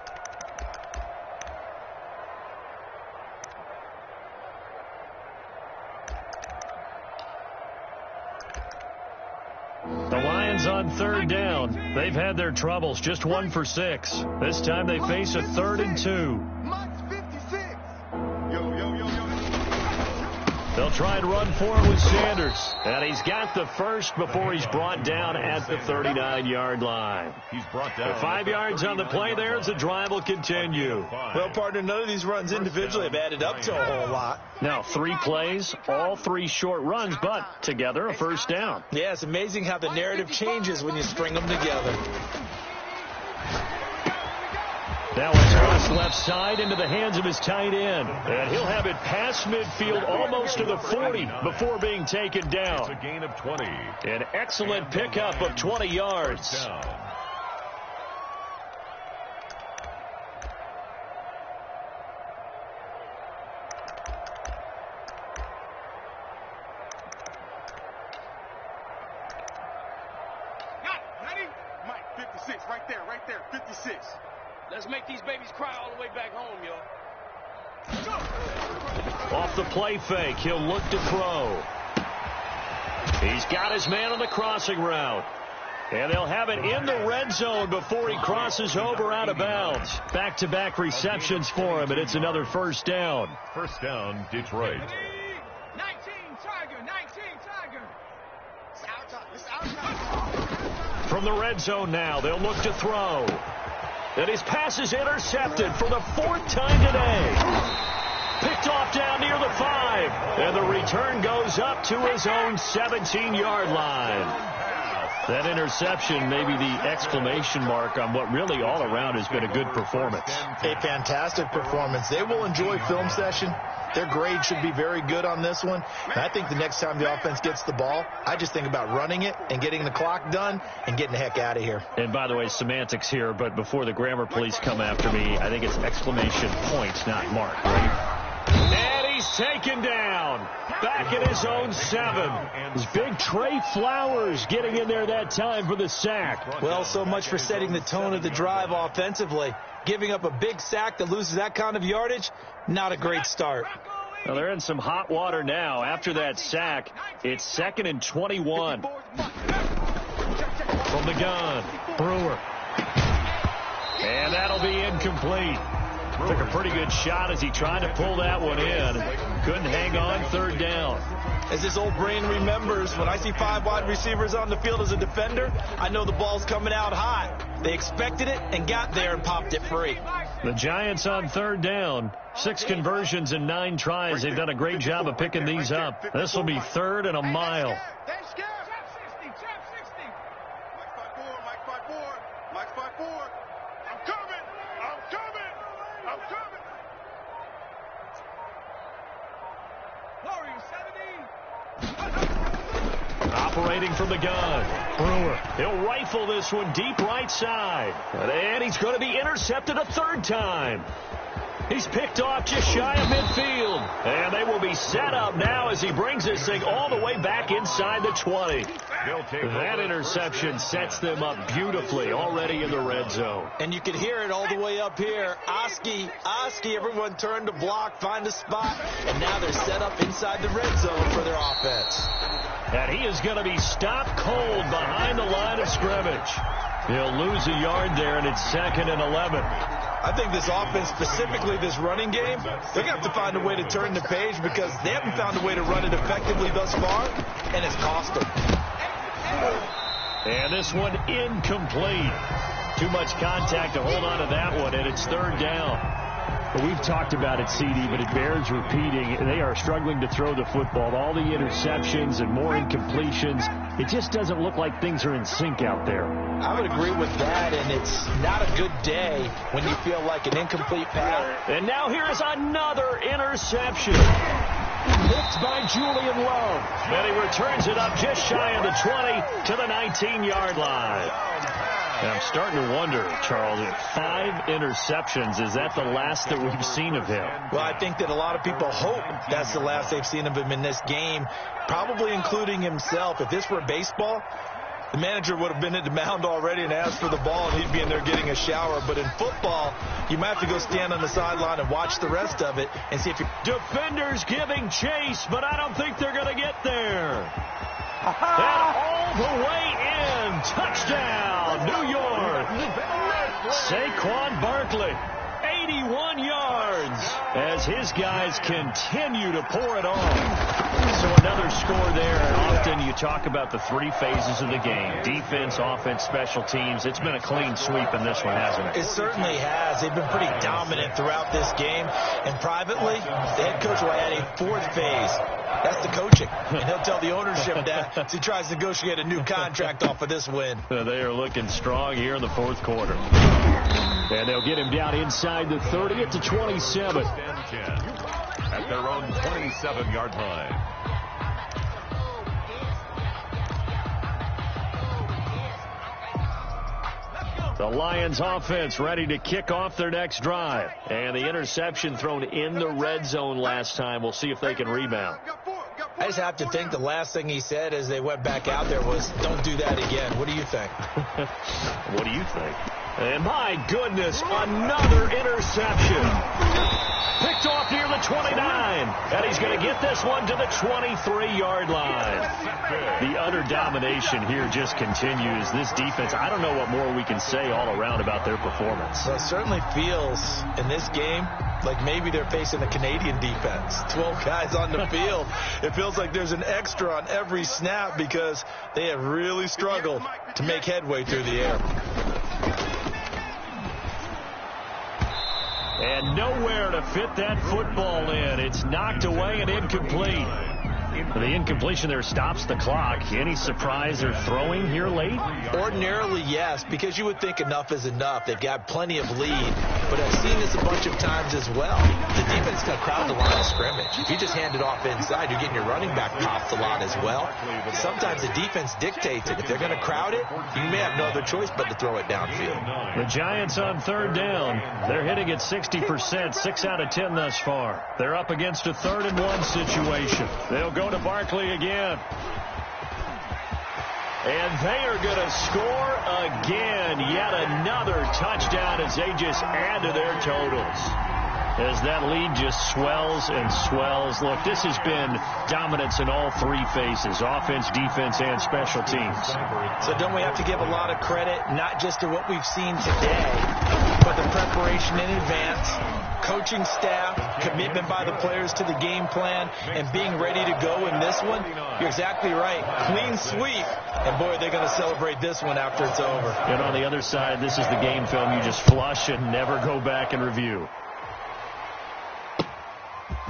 On third down, they've had their troubles, just 1 for 6. This time they face a 3rd and 2. They'll try and run for it with Sanders. And he's got the first before he's brought down at the 39-yard line. He's brought down. 5 yards on the play there as the drive will continue. Well, partner, none of these runs individually have added up to a whole lot. Now, 3 plays, all 3 short runs, but together a first down. Yeah, it's amazing how the narrative changes when you string them together. That one's crossed left side into the hands of his tight end. And he'll have it past midfield almost to the 40 before being taken down. It's a gain of 20. An excellent pickup of 20 yards. Mike, 56, right there, 56. Let's make these babies cry all the way back home, y'all. Off the play fake, he'll look to throw. He's got his man on the crossing route. And they'll have it in the red zone before he crosses over out of bounds. Back-to-back receptions for him, and it's another first down. First down, Detroit. 19, Tiger, 19, Tiger. from the red zone now. They'll look to throw. And his pass is intercepted for the 4th time today. Picked off down near the 5. And the return goes up to his own 17-yard line. That interception may be the exclamation mark on what really all around has been a good performance. A fantastic performance. They will enjoy film session. Their grade should be very good on this one. And I think the next time the offense gets the ball, I just think about running it and getting the clock done and getting the heck out of here. And by the way, semantics here, but before the grammar police come after me, I think it's exclamation points, not mark, right? And he's taken down. Back at his own 7. His big Trey Flowers getting in there that time for the sack. Well, so much for setting the tone of the drive offensively. Giving up a big sack that loses that kind of yardage, not a great start. Well, they're in some hot water now. After that sack, it's 2nd and 21. From the gun, Brewer. And that'll be incomplete. Took a pretty good shot as he tried to pull that one in. Couldn't hang on 3rd down. As his old brain remembers, when I see 5 wide receivers on the field as a defender, I know the ball's coming out hot. They expected it and got there and popped it free. The Giants on 3rd down. 6 conversions and 9 tries. They've done a great job of picking these up. This will be 3rd and a mile. Operating from the gun, Brewer. He'll rifle this one deep right side. And he's going to be intercepted a 3rd time. He's picked off just shy of midfield. And they will be set up now as he brings this thing all the way back inside the 20. That interception sets them up beautifully already in the red zone. And you can hear it all the way up here. Oski, everyone turned to block, find a spot. And now they're set up inside the red zone for their offense. And he is going to be stopped cold behind the line of scrimmage. He'll lose a yard there, and it's 2nd and 11. I think this offense, specifically this running game, they're going to have to find a way to turn the page because they haven't found a way to run it effectively thus far, and it's cost them. And this one incomplete. Too much contact to hold on to that one, and it's 3rd down. Well, we've talked about it, CD, but it bears repeating. They are struggling to throw the football. All the interceptions and more incompletions. It just doesn't look like things are in sync out there. I would agree with that, and it's not a good day when you feel like an incomplete pass. And now here is another interception. Picked by Julian Love. And he returns it up just shy of the 20 to the 19-yard line. And I'm starting to wonder, Charles, 5 interceptions, is that the last that we've seen of him? Well, I think that a lot of people hope that's the last they've seen of him in this game, probably including himself. If this were baseball, the manager would have been at the mound already and asked for the ball, and he'd be in there getting a shower. But in football, you might have to go stand on the sideline and watch the rest of it and see if you... Defenders giving chase, but I don't think they're going to get there. And all the way in. Touchdown, New York. Saquon Barkley, 81 yards as his guys continue to pour it on. So another score there. And often you talk about the 3 phases of the game. Defense, offense, special teams. It's been a clean sweep in this one, hasn't it? It certainly has. They've been pretty dominant throughout this game. And privately, the head coach will add a 4th phase. That's the coaching. And he'll tell the ownership that as he tries to negotiate a new contract off of this win. They are looking strong here in the 4th quarter. And they'll get him down inside the 30 at the 27. At their own 27-yard line. The Lions offense ready to kick off their next drive. And the interception thrown in the red zone last time. We'll see if they can rebound. I just have to think the last thing he said as they went back out there was, don't do that again. What do you think? What do you think? And my goodness, another interception. Picked off near the 29. And he's going to get this one to the 23-yard line. The utter domination here just continues. This defense, I don't know what more we can say all around about their performance. Well, it certainly feels in this game Like maybe they're facing a Canadian defense. 12 guys on the field. It feels like there's an extra on every snap because they have really struggled to make headway through the air. And nowhere to fit that football in. It's knocked away and incomplete. The incompletion there stops the clock. Any surprise they're throwing here late? Ordinarily, yes, because you would think enough is enough. They've got plenty of lead, but I've seen this a bunch of times as well. The defense is going to crowd the line of scrimmage. If you just hand it off inside, you're getting your running back popped a lot as well. Sometimes the defense dictates it. If they're going to crowd it, you may have no other choice but to throw it downfield. The Giants on third down. They're hitting at 60%, 6 out of 10 thus far. They're up against a 3rd-and-1 situation. They'll go to Barkley again. And they are going to score again. Yet another touchdown as they just add to their totals. As that lead just swells and swells. Look, this has been dominance in all 3 phases, offense, defense, and special teams. So don't we have to give a lot of credit, not just to what we've seen today, but the preparation in advance, coaching staff, commitment by the players to the game plan, and being ready to go in this one? You're exactly right. Clean sweep. And, boy, they're going to celebrate this one after it's over. And on the other side, this is the game film you just flush and never go back and review.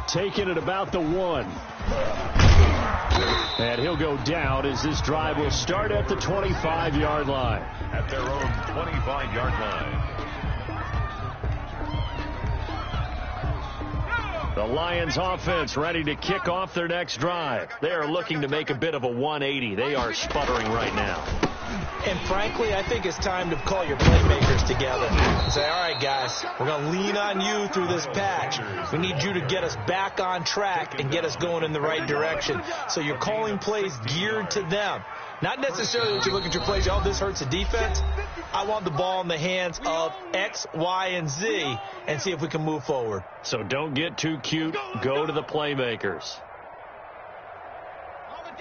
Taking it about the 1. And he'll go down as this drive will start at the 25-yard line. At their own 25-yard line. The Lions offense ready to kick off their next drive. They are looking to make a bit of a 180. They are sputtering right now. And frankly, I think it's time to call your playmakers together and say, all right, guys, we're going to lean on you through this patch. We need you to get us back on track and get us going in the right direction. So you're calling plays geared to them. Not necessarily that you look at your plays, oh, this hurts the defense. I want the ball in the hands of X, Y, and Z and see if we can move forward. So don't get too cute. Go to the playmakers.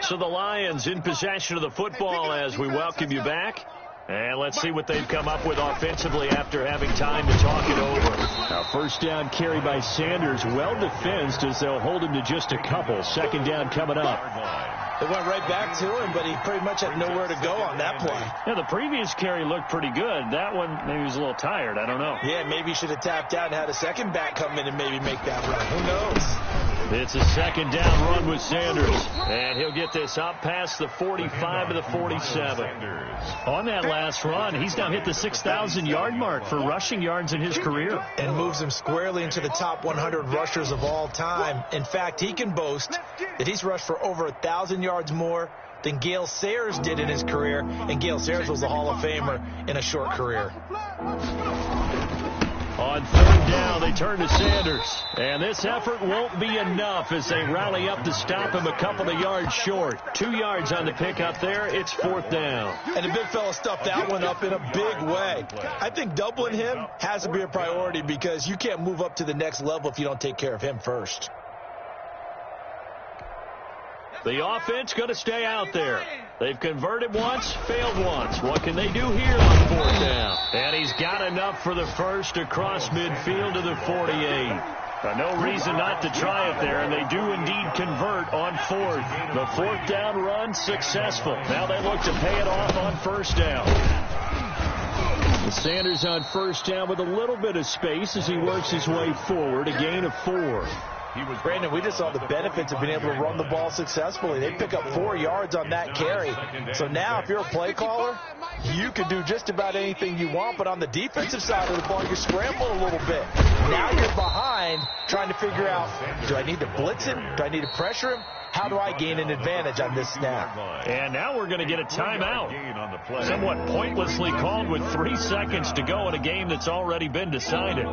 So the Lions in possession of the football as we welcome you back. And let's see what they've come up with offensively after having time to talk it over. Now, first down carry by Sanders, well defensed as they'll hold him to just a couple. 2nd down coming up. They went right back to him, but he pretty much had nowhere to go on that play. Yeah, the previous carry looked pretty good. That one, maybe he was a little tired. I don't know. Yeah, maybe he should have tapped out and had a second back come in and maybe make that run. Who knows? It's a 2nd down run with Sanders. And he'll get this up past the 45 to the 47. On that last run, he's now hit the 6,000-yard mark for rushing yards in his career. And moves him squarely into the top 100 rushers of all time. In fact, he can boast that he's rushed for over 1,000 yards more than Gale Sayers did in his career. And Gale Sayers was a Hall of Famer in a short career. On 3rd down, they turn to Sanders. And this effort won't be enough as they rally up to stop him a couple of yards short. 2 yards on the pickup there. It's 4th down. And the big fella stuffed that one up in a big way. I think doubling him has to be a priority because you can't move up to the next level if you don't take care of him first. The offense going to stay out there. They've converted once, failed once. What can they do here on 4th down? And he's got enough for the first across midfield to the 48. No reason not to try it there, and they do indeed convert on 4th. The 4th down run successful. Now they look to pay it off on 1st down. Sanders on 1st down with a little bit of space as he works his way forward. A gain of 4. Brandon, we just saw the benefits of being able to run the ball successfully. They pick up 4 yards on that carry. So now if you're a play caller, you can do just about anything you want. But on the defensive side of the ball, you're scrambling a little bit. Now you're behind trying to figure out, do I need to blitz him? Do I need to pressure him? How do I gain an advantage on this snap? And now we're going to get a timeout. Somewhat pointlessly called with 3 seconds to go in a game that's already been decided.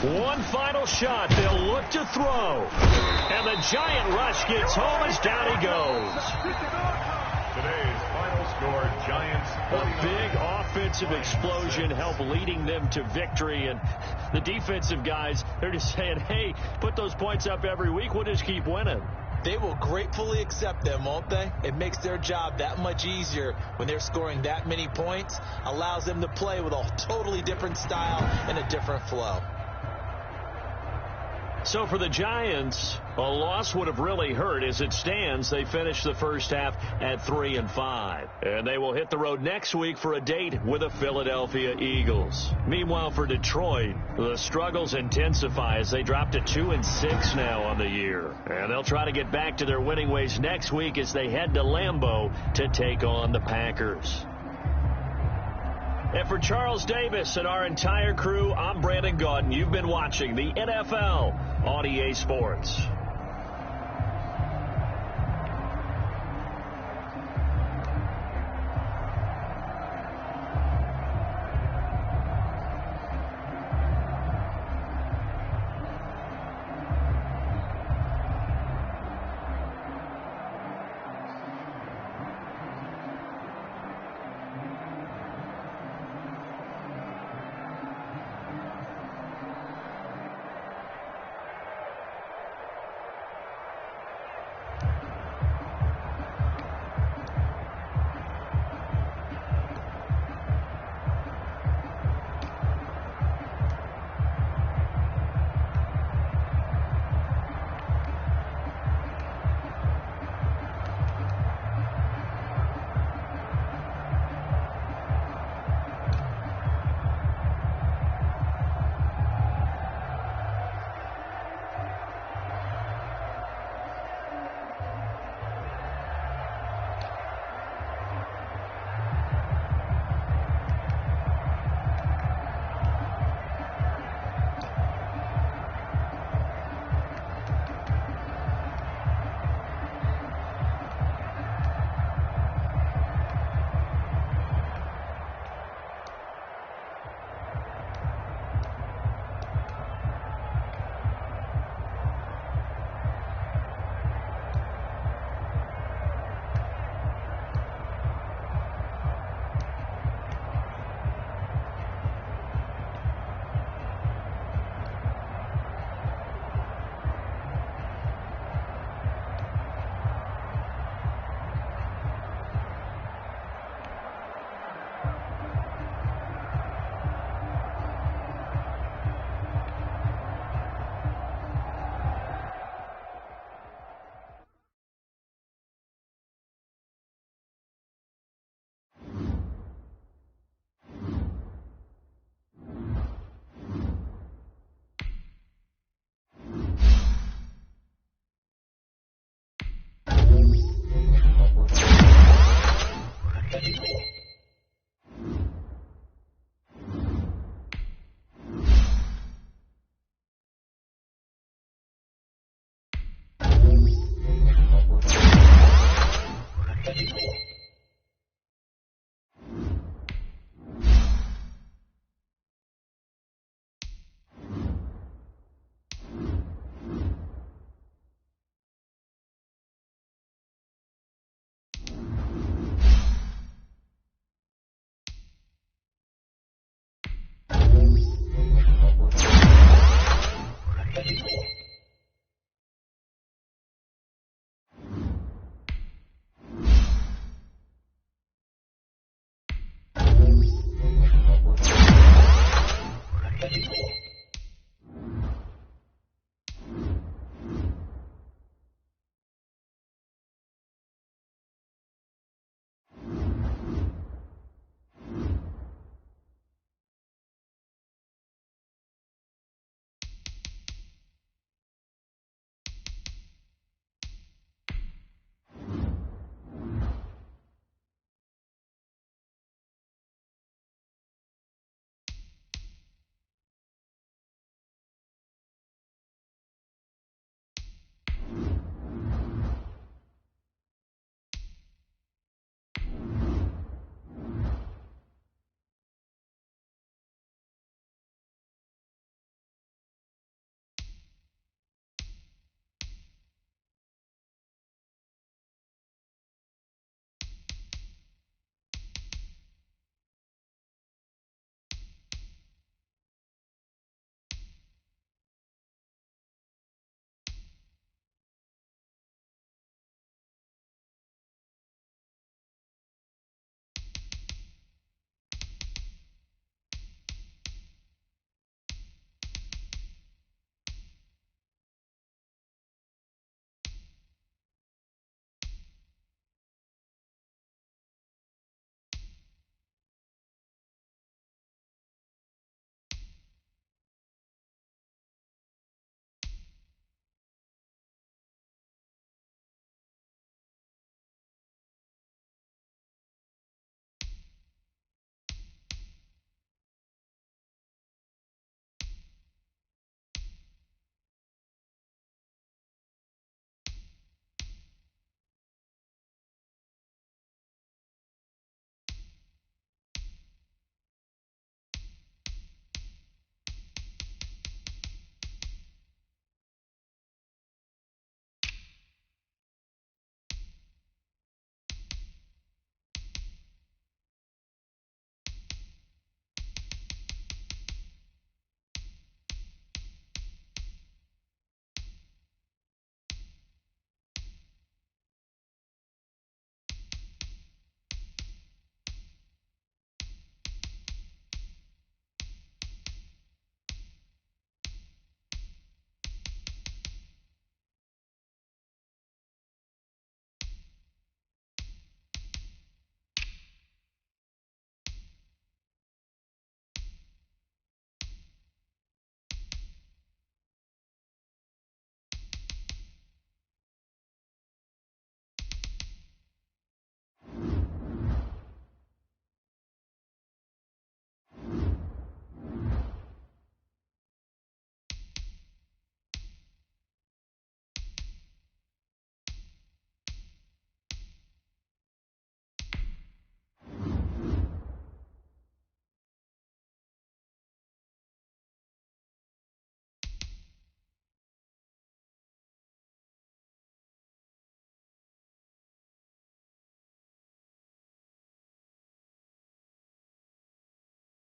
One final shot. They'll look to throw. And the giant rush gets home as down he goes. Today's final score, Giants. A big offensive explosion helped leading them to victory. And the defensive guys, they're just saying, hey, put those points up every week. We'll just keep winning. They will gratefully accept them, won't they? It makes their job that much easier when they're scoring that many points. Allows them to play with a totally different style and a different flow. So for the Giants, a loss would have really hurt. As it stands, they finished the first half at 3-5. And they will hit the road next week for a date with the Philadelphia Eagles. Meanwhile, for Detroit, the struggles intensify as they drop to 2-6 now on the year. And they'll try to get back to their winning ways next week as they head to Lambeau to take on the Packers. And for Charles Davis and our entire crew, I'm Brandon Gaudin. You've been watching the NFL on EA Sports.